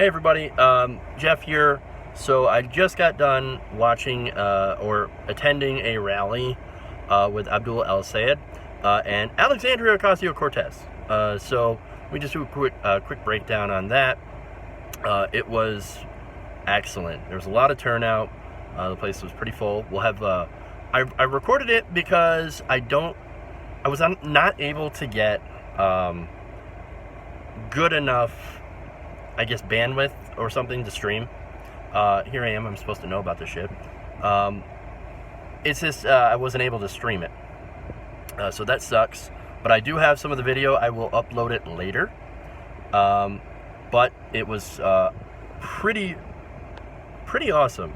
Hey everybody, Jeff here. So I just got done watching or attending a rally with Abdul El-Sayed and Alexandria Ocasio-Cortez. So we just do a quick breakdown on that. It was excellent. There was a lot of turnout. The place was pretty full. We'll have I recorded it because I was not able to get good enough, I guess, bandwidth or something to stream. Here I am. I'm supposed to know about this shit. It's just I wasn't able to stream it, so that sucks. But I do have some of the video. I will upload it later. But it was pretty awesome.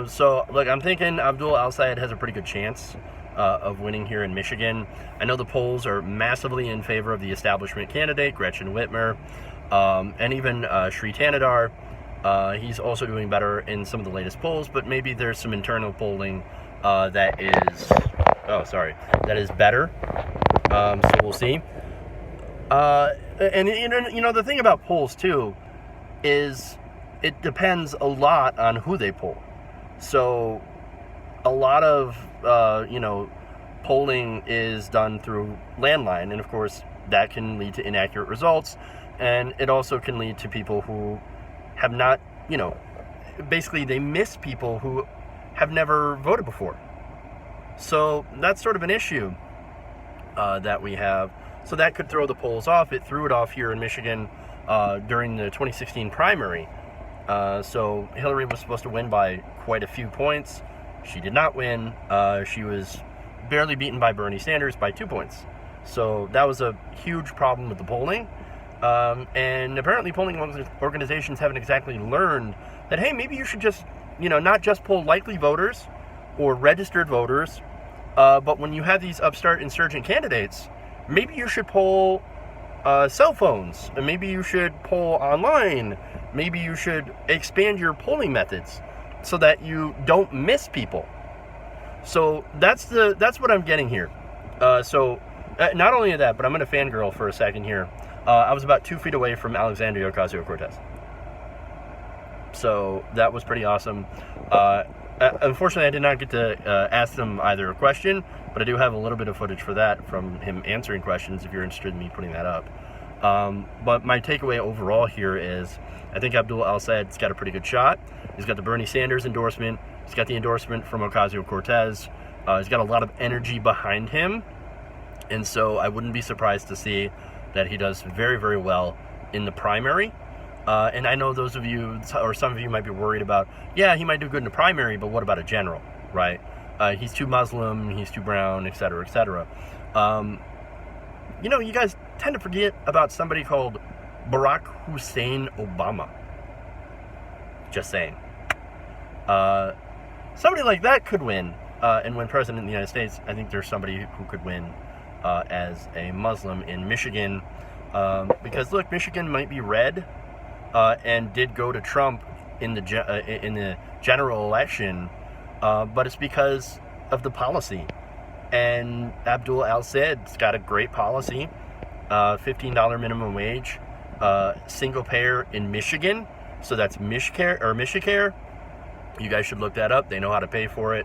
So look, I'm thinking Abdul El-Sayed has a pretty good chance of winning here in Michigan. I know the polls are massively in favor of the establishment candidate, Gretchen Whitmer. And even Sri Tanadar, he's also doing better in some of the latest polls, but maybe there's some internal polling that is better. So we'll see. And you know the thing about polls too is it depends a lot on who they poll. So a lot of polling is done through landline, and of course that can lead to inaccurate results. And it also can lead to people who have not, basically they miss people who have never voted before. So that's sort of an issue that we have. So that could throw the polls off. It threw it off here in Michigan during the 2016 primary. So Hillary was supposed to win by quite a few points. She did not win. She was barely beaten by Bernie Sanders by 2 points. So that was a huge problem with the polling. And apparently polling organizations haven't exactly learned that, hey, maybe you should just, not just poll likely voters or registered voters, but when you have these upstart insurgent candidates, maybe you should poll cell phones, and maybe you should poll online, maybe you should expand your polling methods so that you don't miss people. So that's what I'm getting here. So not only that, but I'm going to fangirl for a second here. I was about 2 feet away from Alexandria Ocasio-Cortez. So that was pretty awesome. Unfortunately, I did not get to ask them either a question, but I do have a little bit of footage for that from him answering questions if you're interested in me putting that up. But my takeaway overall here is I think Abdul El-Sayed's got a pretty good shot. He's got the Bernie Sanders endorsement. He's got the endorsement from Ocasio-Cortez. He's got a lot of energy behind him. And so I wouldn't be surprised to see that he does very, very well in the primary. And I know those of you, or some of you might be worried about, yeah, he might do good in the primary, but what about a general, right? He's too Muslim, he's too brown, et cetera, et cetera. You guys tend to forget about somebody called Barack Hussein Obama. Just saying. Somebody like that could win and win president of the United States. I think there's somebody who could win as a Muslim in Michigan, because look, Michigan might be red and did go to Trump in the general election, but it's because of the policy. And Abdul El-Sayed's got a great policy, $15 minimum wage, single payer in Michigan, so that's Michicare. You guys should look that up. They know how to pay for it.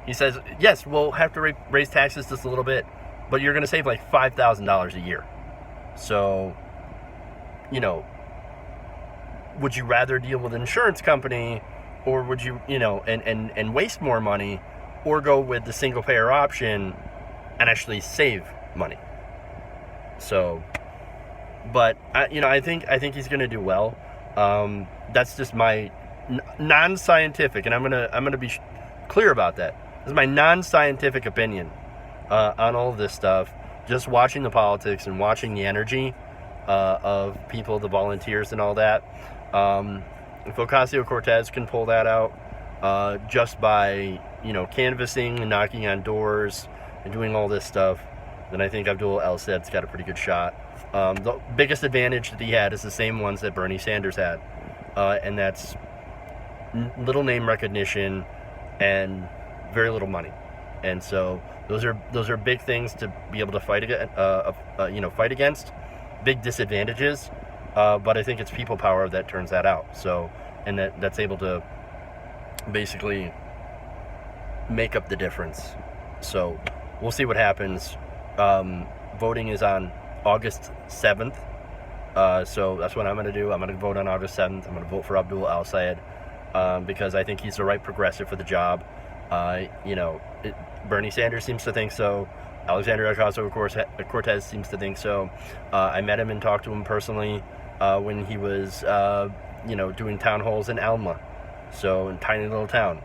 He says, yes, we'll have to raise taxes just a little bit, but you're going to save like $5,000 a year. So, would you rather deal with an insurance company, or would you, and waste more money, or go with the single payer option and actually save money? So, but I think he's going to do well. That's just my non-scientific, and I'm gonna be clear about that. This is my non-scientific opinion on all of this stuff. Just watching the politics and watching the energy of people, the volunteers and all that. If Ocasio-Cortez can pull that out just by, canvassing and knocking on doors and doing all this stuff, then I think Abdul El-Sayed's got a pretty good shot. The biggest advantage that he had is the same ones that Bernie Sanders had, and that's little name recognition and very little money. And so those are big things to be able to fight against, big disadvantages. but I think it's people power that turns that out. So, and that's able to basically make up the difference. So we'll see what happens. Voting is on August 7th. So that's what I'm going to do. I'm going to vote on August 7th. I'm going to vote for Abdul El-Sayed because I think he's the right progressive for the job. Bernie Sanders seems to think so. Alexandria Ocasio-Cortez seems to think so. I met him and talked to him personally when he was, doing town halls in Alma, so in a tiny little town.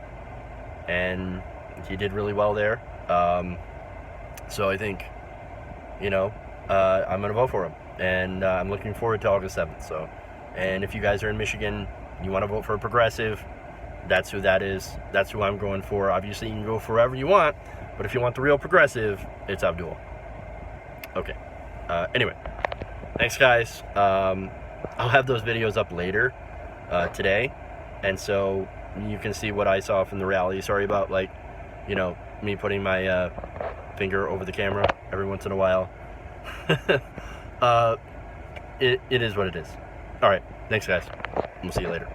And he did really well there. So I think, I'm going to vote for him. And I'm looking forward to August 7th. So, and if you guys are in Michigan, you want to vote for a progressive, that's who that is. That's who I'm going for. Obviously, you can go for whoever you want, but if you want the real progressive, it's Abdul. Okay. Anyway, thanks, guys. I'll have those videos up later today, and so you can see what I saw from the rally. Sorry about, me putting my finger over the camera every once in a while. It is what it is. All right. Thanks, guys. We'll see you later.